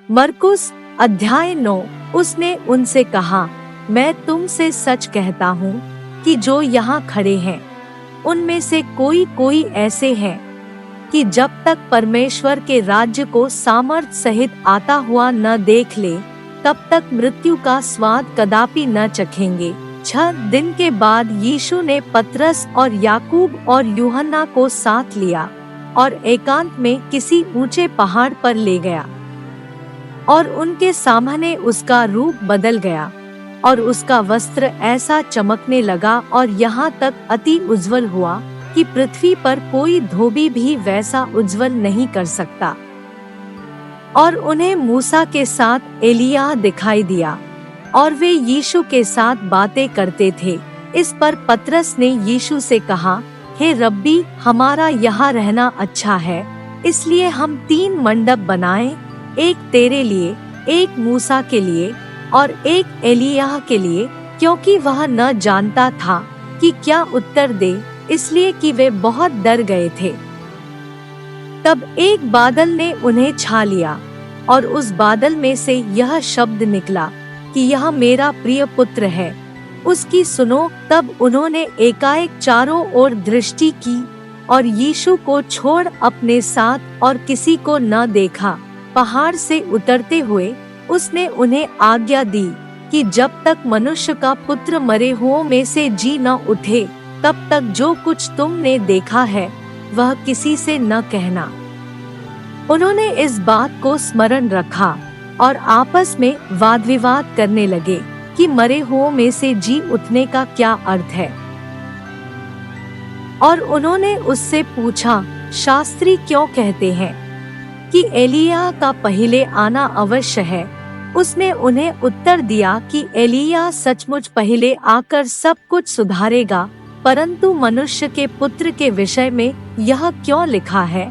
मरकुस अध्याय 9। उसने उनसे कहा, मैं तुमसे सच कहता हूँ कि जो यहाँ खड़े हैं उनमें से कोई ऐसे हैं कि जब तक परमेश्वर के राज्य को सामर्थ सहित आता हुआ न देख ले, तब तक मृत्यु का स्वाद कदापि न चखेंगे। 6 दिन के बाद यीशु ने पतरस और याकूब और यूहन्ना को साथ लिया और एकांत में किसी ऊंचे पहाड़ पर ले गया, और उनके सामने उसका रूप बदल गया और उसका वस्त्र ऐसा चमकने लगा और यहाँ तक अति उज्जवल हुआ कि पृथ्वी पर कोई धोबी भी वैसा उज्जवल नहीं कर सकता। और उन्हें मूसा के साथ एलिय्याह दिखाई दिया और वे यीशु के साथ बातें करते थे। इस पर पतरस ने यीशु से कहा, हे रब्बी, हमारा यहाँ रहना अच्छा है, इसलिए हम 3 मंडप बनाएं, एक तेरे लिए, एक मूसा के लिए और एक एलिय्याह के लिए, क्योंकि वह न जानता था कि क्या उत्तर दे, इसलिए कि वे बहुत डर गए थे। तब एक बादल ने उन्हें छा लिया और उस बादल में से यह शब्द निकला कि यह मेरा प्रिय पुत्र है, उसकी सुनो। तब उन्होंने एकाएक चारों ओर दृष्टि की और यीशु को छोड़ अपने साथ और किसी को न देखा। पहाड़ से उतरते हुए उसने उन्हें आज्ञा दी कि जब तक मनुष्य का पुत्र मरे हुओं में से जी न उठे, तब तक जो कुछ तुमने देखा है वह किसी से न कहना। उन्होंने इस बात को स्मरण रखा और आपस में वाद विवाद करने लगे कि मरे हुओं में से जी उठने का क्या अर्थ है। और उन्होंने उससे पूछा, शास्त्री क्यों कहते हैं कि एलिय्याह का पहले आना अवश्य है? उसने उन्हें उत्तर दिया कि एलिय्याह सचमुच पहले आकर सब कुछ सुधारेगा, परंतु मनुष्य के पुत्र के विषय में यह क्यों लिखा है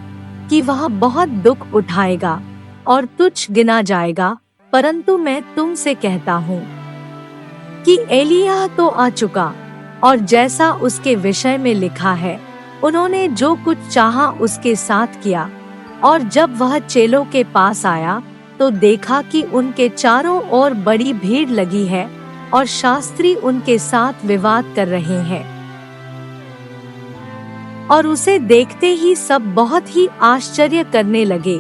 कि वह बहुत दुख उठाएगा और तुच्छ गिना जाएगा। परंतु मैं तुमसे कहता हूँ कि एलिय्याह तो आ चुका, और जैसा उसके विषय में लिखा है, उन्होंने जो कुछ चाहा उसके साथ किया। और जब वह चेलों के पास आया तो देखा कि उनके चारों ओर बड़ी भीड़ लगी है और शास्त्री उनके साथ विवाद कर रहे हैं। और उसे देखते ही सब बहुत ही आश्चर्य करने लगे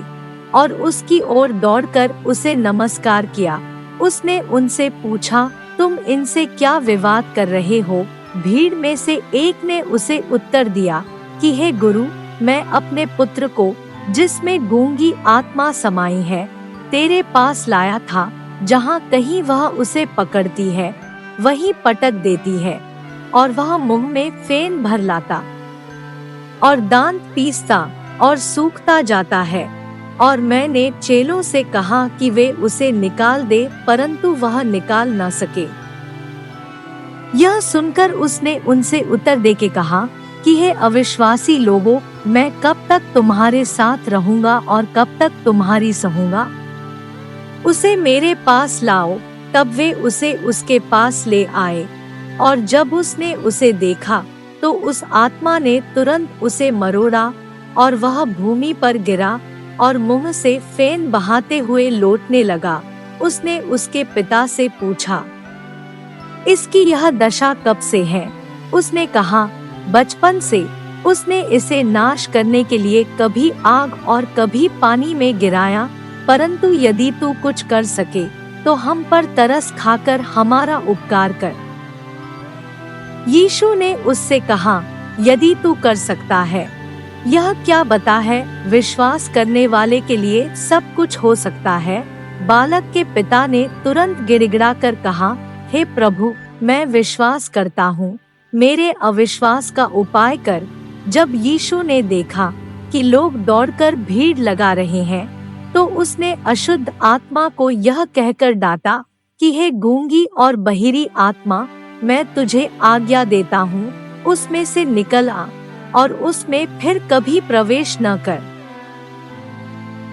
और उसकी ओर दौड़कर उसे नमस्कार किया। उसने उनसे पूछा, तुम इनसे क्या विवाद कर रहे हो? भीड़ में से एक ने उसे उत्तर दिया कि हे गुरु, मैं अपने पुत्र को, जिसमें गूंगी आत्मा समाई है, तेरे पास लाया था। जहाँ कहीं वह उसे पकड़ती है वहीं पटक देती है, और वह मुंह में फेन भर लाता और दांत पीसता और सूखता जाता है। और मैंने चेलों से कहा कि वे उसे निकाल दे, परंतु वह निकाल न सके। यह सुनकर उसने उनसे उत्तर देके कहा कि हे अविश्वासी लोगों, मैं कब तक तुम्हारे साथ रहूंगा और कब तक तुम्हारी सहूंगा? उसे मेरे पास लाओ। तब वे उसे उसके पास ले आए, और जब उसने उसे देखा तो उस आत्मा ने तुरंत उसे मरोड़ा और वह भूमि पर गिरा और मुंह से फेन बहाते हुए लौटने लगा। उसने उसके पिता से पूछा, इसकी यह दशा कब से है? उसने कहा, बचपन से। उसने इसे नाश करने के लिए कभी आग और कभी पानी में गिराया, परंतु यदि तू कुछ कर सके तो हम पर तरस खाकर हमारा उपकार कर। यीशु ने उससे कहा, यदि तू कर सकता है, यह क्या बता है, विश्वास करने वाले के लिए सब कुछ हो सकता है। बालक के पिता ने तुरंत गिड़गिड़ा कर कहा, हे प्रभु, मैं विश्वास करता हूँ, मेरे अविश्वास का उपाय कर। जब यीशु ने देखा कि लोग दौड़कर भीड़ लगा रहे हैं, तो उसने अशुद्ध आत्मा को यह कहकर डांटा कि हे गूंगी और बहिरी आत्मा, मैं तुझे आज्ञा देता हूँ, उसमें से निकल आ और उसमें फिर कभी प्रवेश न कर।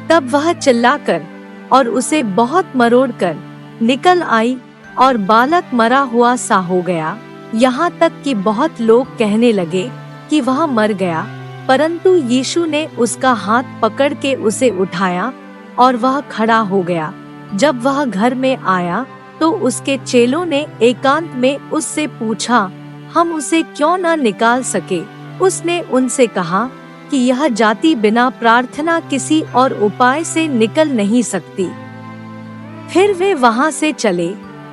तब वह चिल्लाकर और उसे बहुत मरोड़कर निकल आई और बालक मरा हुआ सा हो गया। यहाँ तक कि बहुत लोग कहने लगे कि वह मर गया, परंतु यीशु ने उसका हाथ पकड़ के उसे उठाया और वह खड़ा हो गया। जब वह घर में आया तो उसके चेलों ने एकांत में उससे पूछा, हम उसे क्यों न निकाल सके? उसने उनसे कहा कि यह जाति बिना प्रार्थना किसी और उपाय से निकल नहीं सकती। फिर वे वहां से चले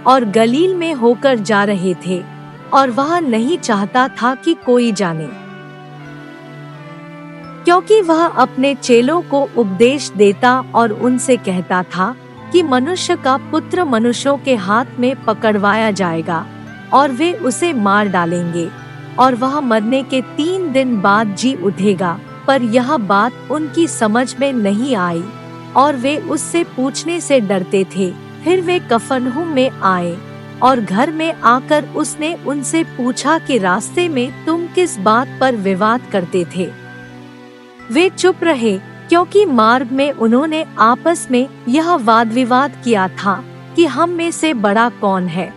और गलील में होकर जा रहे थे, और वह नहीं चाहता था कि कोई जाने, क्योंकि वह अपने चेलों को उपदेश देता और उनसे कहता था कि मनुष्य का पुत्र मनुष्यों के हाथ में पकड़वाया जाएगा और वे उसे मार डालेंगे, और वह मरने के 3 दिन बाद जी उठेगा। पर यह बात उनकी समझ में नहीं आई और वे उससे पूछने से डरते थे। फिर वे कफरनहूम में आए और घर में आकर उसने उनसे पूछा कि रास्ते में तुम किस बात पर विवाद करते थे? वे चुप रहे, क्योंकि मार्ग में उन्होंने आपस में यह वाद विवाद किया था कि हम में से बड़ा कौन है।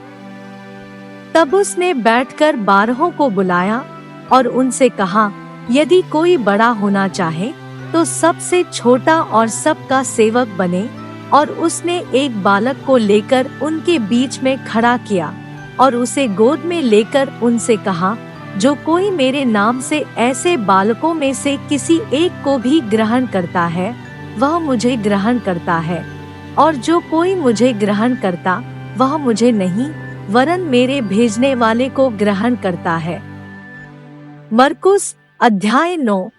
तब उसने बैठकर 12 को बुलाया और उनसे कहा, यदि कोई बड़ा होना चाहे तो सबसे छोटा और सबका सेवक बने। और उसने एक बालक को लेकर उनके बीच में खड़ा किया और उसे गोद में लेकर उनसे कहा, जो कोई मेरे नाम से ऐसे बालकों में से किसी एक को भी ग्रहण करता है, वह मुझे ग्रहण करता है, और जो कोई मुझे ग्रहण करता वह मुझे नहीं वरन मेरे भेजने वाले को ग्रहण करता है। मरकुस अध्याय 9।